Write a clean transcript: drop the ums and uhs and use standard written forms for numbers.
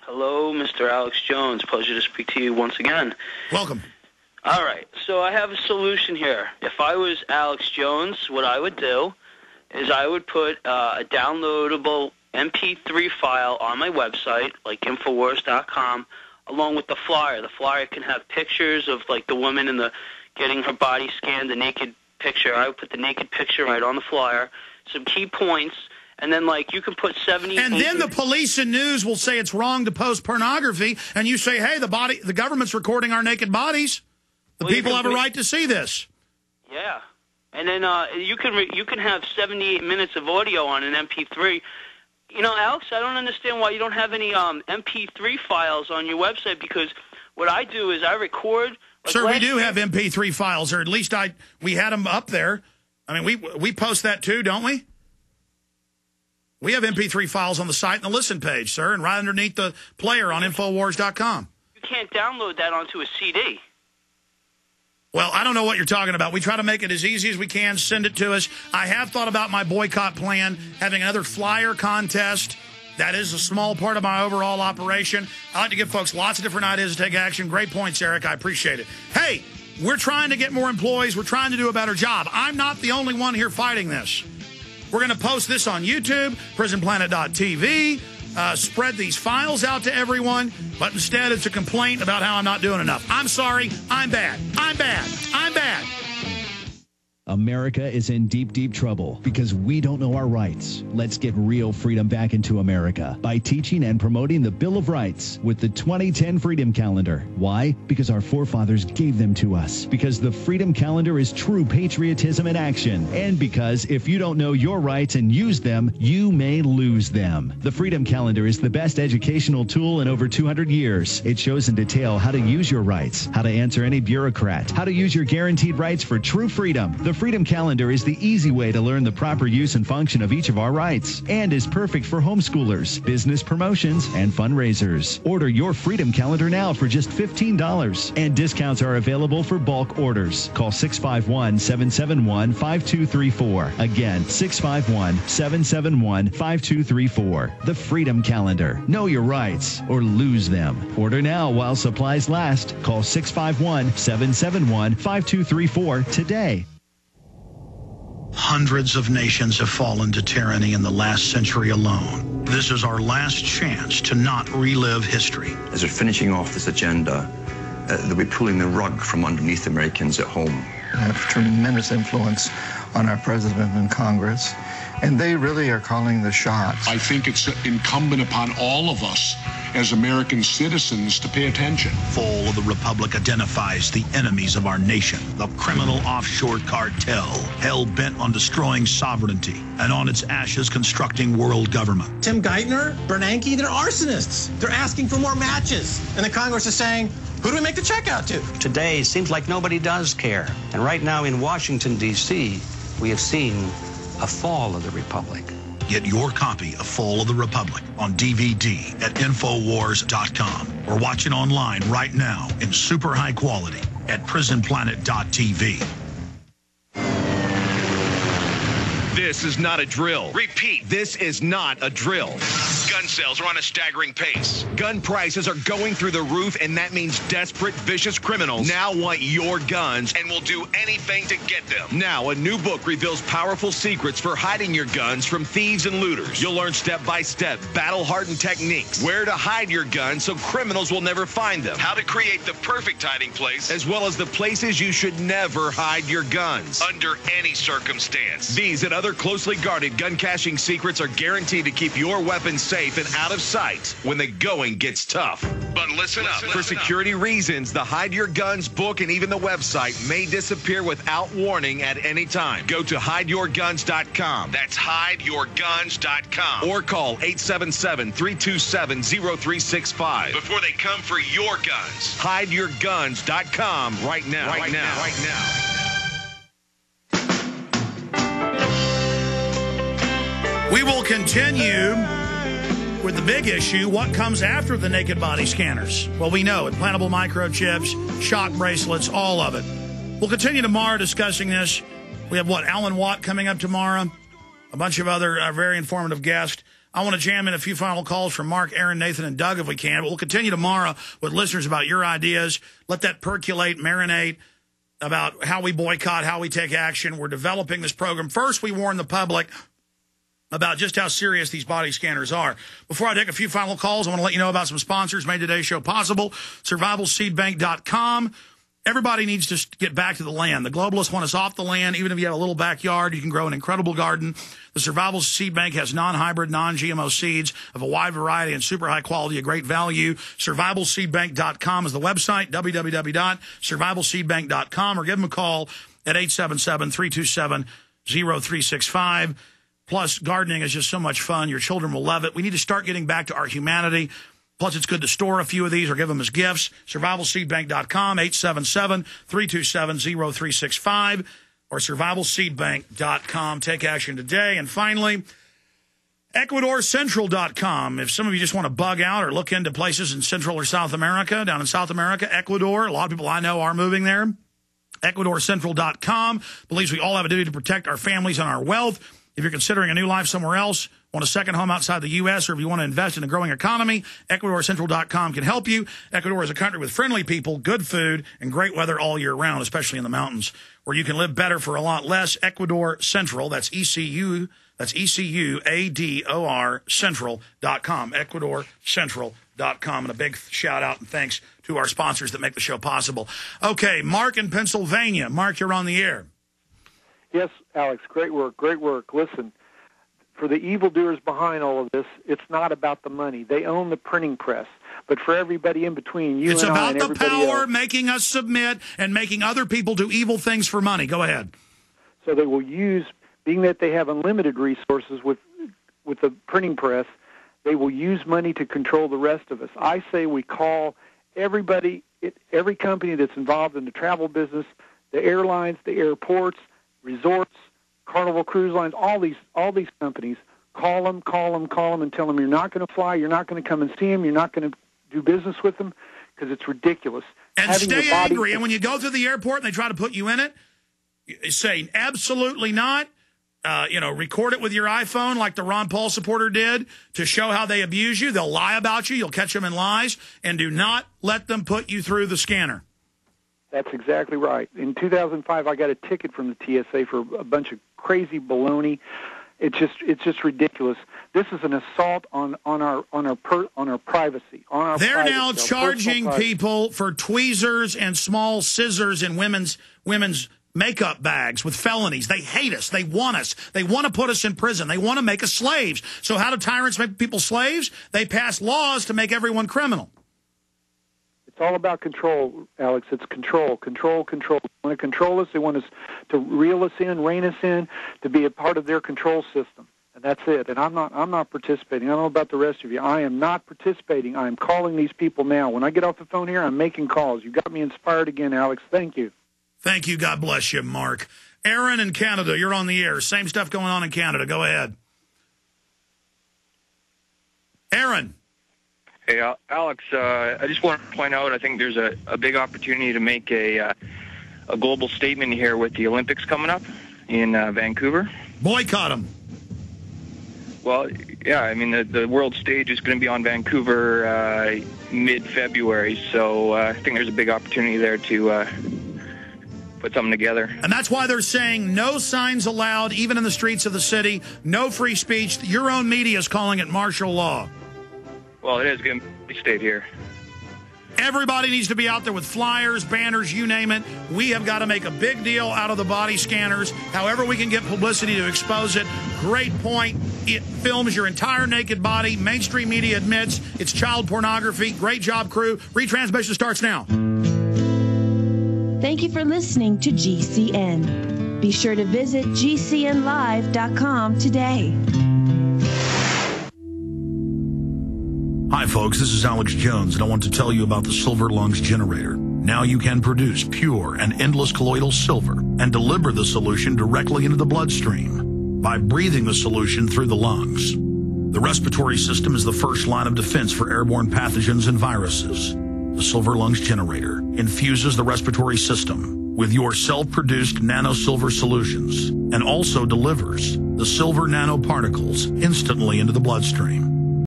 Hello, Mr. Alex Jones. Pleasure to speak to you once again. Welcome. All right, so I have a solution here. If I was Alex Jones, what I would do is I would put a downloadable MP3 file on my website, like Infowars.com, along with the flyer. The flyer can have pictures of, like, the woman in the getting her body scanned, the naked picture. I would put the naked picture right on the flyer, some key points, and then, like, you can put 70... And then the police and news will say it's wrong to post pornography, and you say, hey, the government's recording our naked bodies. The people have a right to see this. Yeah. And then you can have 78 minutes of audio on an MP3. You know, Alex, I don't understand why you don't have any MP3 files on your website, because what I do is I record... Like, sir, we do have MP3 files, or at least we had them up there. I mean, we post that too, don't we? We have MP3 files on the site and the listen page, sir, and right underneath the player on Infowars.com. You can't download that onto a CD. Well, I don't know what you're talking about. We try to make it as easy as we can. Send it to us. I have thought about my boycott plan, having another flyer contest. That is a small part of my overall operation. I like to give folks lots of different ideas to take action. Great points, Eric. I appreciate it. Hey, we're trying to get more employees. We're trying to do a better job. I'm not the only one here fighting this. We're going to post this on YouTube, prisonplanet.tv. Spread these files out to everyone, but instead it's a complaint about how I'm not doing enough. I'm sorry. I'm bad. I'm bad. I'm bad. America is in deep, deep trouble because we don't know our rights. Let's get real freedom back into America by teaching and promoting the Bill of Rights with the 2010 Freedom Calendar. Why? Because our forefathers gave them to us. Because the Freedom Calendar is true patriotism in action. And because if you don't know your rights and use them, you may lose them. The Freedom Calendar is the best educational tool in over 200 years. It shows in detail how to use your rights, how to answer any bureaucrat, how to use your guaranteed rights for true freedom. The Freedom Calendar is the easy way to learn the proper use and function of each of our rights and is perfect for homeschoolers, business promotions, and fundraisers. Order your Freedom Calendar now for just $15, and discounts are available for bulk orders. Call 651-771-5234. Again, 651-771-5234. The Freedom Calendar. Know your rights or lose them. Order now while supplies last. Call 651-771-5234 today. Hundreds of nations have fallen to tyranny in the last century alone. This is our last chance to not relive history. As we're finishing off this agenda, they'll be pulling the rug from underneath Americans at home. I have tremendous influence on our president and Congress, and they really are calling the shots. I think it's incumbent upon all of us as American citizens to pay attention. Fall of the Republic identifies the enemies of our nation, the criminal offshore cartel, hell-bent on destroying sovereignty, and on its ashes constructing world government. Tim Geithner, Bernanke, they're arsonists. They're asking for more matches. And the Congress is saying, who do we make the check out to? Today, it seems like nobody does care. And right now in Washington, D.C., we have seen a fall of the Republic. Get your copy of Fall of the Republic on DVD at Infowars.com or watch it online right now in super high quality at prisonplanet.tv. This is not a drill. Repeat, this is not a drill. Gun sales are on a staggering pace. Gun prices are going through the roof, and that means desperate, vicious criminals now want your guns and will do anything to get them. Now, a new book reveals powerful secrets for hiding your guns from thieves and looters. You'll learn step-by-step, battle-hardened techniques, where to hide your guns so criminals will never find them, how to create the perfect hiding place, as well as the places you should never hide your guns, under any circumstance. These and other closely guarded gun caching secrets are guaranteed to keep your weapons safe and out of sight when the going gets tough. But listen up. For security reasons, the Hide Your Guns book and even the website may disappear without warning at any time. Go to hideyourguns.com. That's hideyourguns.com. Or call 877-327-0365 before they come for your guns. Hideyourguns.com right now. Right now. We will continue with the big issue, what comes after the naked body scanners? Well, we know implantable microchips, shock bracelets, all of it. We'll continue tomorrow discussing this. We have, Alan Watt coming up tomorrow, a bunch of other very informative guests. I want to jam in a few final calls from Mark, Aaron, Nathan, and Doug if we can. But we'll continue tomorrow with listeners about your ideas. Let that percolate, marinate about how we boycott, how we take action. We're developing this program. First, we warn the public about just how serious these body scanners are. Before I take a few final calls, I want to let you know about some sponsors made today's show possible. SurvivalSeedBank.com. Everybody needs to get back to the land. The globalists want us off the land. Even if you have a little backyard, you can grow an incredible garden. The Survival Seed Bank has non-hybrid, non-GMO seeds of a wide variety and super high quality at great value. SurvivalSeedBank.com is the website, www.survivalseedbank.com, or give them a call at 877-327-0365. Plus, gardening is just so much fun. Your children will love it. We need to start getting back to our humanity. Plus, it's good to store a few of these or give them as gifts. SurvivalSeedBank.com, 877-327-0365, or SurvivalSeedBank.com. Take action today. And finally, EcuadorCentral.com. If some of you just want to bug out or look into places in Central or South America, down in South America, Ecuador, a lot of people I know are moving there. EcuadorCentral.com believes we all have a duty to protect our families and our wealth. If you're considering a new life somewhere else, want a second home outside the U.S., or if you want to invest in a growing economy, EcuadorCentral.com can help you. Ecuador is a country with friendly people, good food, and great weather all year round, especially in the mountains, where you can live better for a lot less. Ecuador Central, that's ECUADOR Central.com, EcuadorCentral.com. And a big shout out and thanks to our sponsors that make the show possible. Okay, Mark in Pennsylvania. Mark, you're on the air. Yes, Alex, great work, great work. Listen, for the evildoers behind all of this, it's not about the money. They own the printing press. But for everybody in between, you it's and I and about the everybody power else, making us submit and making other people do evil things for money. Go ahead. So they will use, being that they have unlimited resources with the printing press, they will use money to control the rest of us. I say we call everybody, every company that's involved in the travel business, the airlines, the airports, resorts, Carnival Cruise Lines, all these companies, call them, and tell them you're not going to fly, you're not going to come and see them, you're not going to do business with them, because it's ridiculous. And stay angry. And when you go to the airport and they try to put you in it, say absolutely not. Record it with your iPhone like the Ron Paul supporter did to show how they abuse you. They'll lie about you. You'll catch them in lies. And do not let them put you through the scanner. That's exactly right. In 2005, I got a ticket from the TSA for a bunch of crazy baloney. It's just ridiculous. This is an assault on our privacy. They're now charging people for tweezers and small scissors in women's makeup bags with felonies. They hate us. They want us. They want to put us in prison. They want to make us slaves. So how do tyrants make people slaves? They pass laws to make everyone criminal. It's all about control, Alex. It's control. They want to control us. They want us to reel us in, rein us in, to be a part of their control system. And that's it. And I'm not participating. I don't know about the rest of you. I am not participating. I am calling these people now. When I get off the phone here, I'm making calls. You got me inspired again, Alex. Thank you. Thank you. God bless you, Mark. Aaron in Canada, you're on the air. Same stuff going on in Canada. Go ahead. Aaron. Hey, Alex, I just want to point out, I think there's a big opportunity to make a global statement here with the Olympics coming up in Vancouver. Boycott them. Well, yeah, I mean, the world stage is going to be on Vancouver mid-February, so I think there's a big opportunity there to put something together. And that's why they're saying no signs allowed, even in the streets of the city, no free speech. Your own media is calling it martial law. Well, it is going to stay here. Everybody needs to be out there with flyers, banners, you name it. We have got to make a big deal out of the body scanners. However we can get publicity to expose it. Great point. It films your entire naked body. Mainstream media admits it's child pornography. Great job, crew. Retransmission starts now. Thank you for listening to GCN. Be sure to visit GCNlive.com today. Hi, folks. This is Alex Jones, and I want to tell you about the Silver Lungs Generator. Now you can produce pure and endless colloidal silver and deliver the solution directly into the bloodstream by breathing the solution through the lungs. The respiratory system is the first line of defense for airborne pathogens and viruses. The Silver Lungs Generator infuses the respiratory system with your self-produced nano-silver solutions and also delivers the the silver nanoparticles instantly into the bloodstream.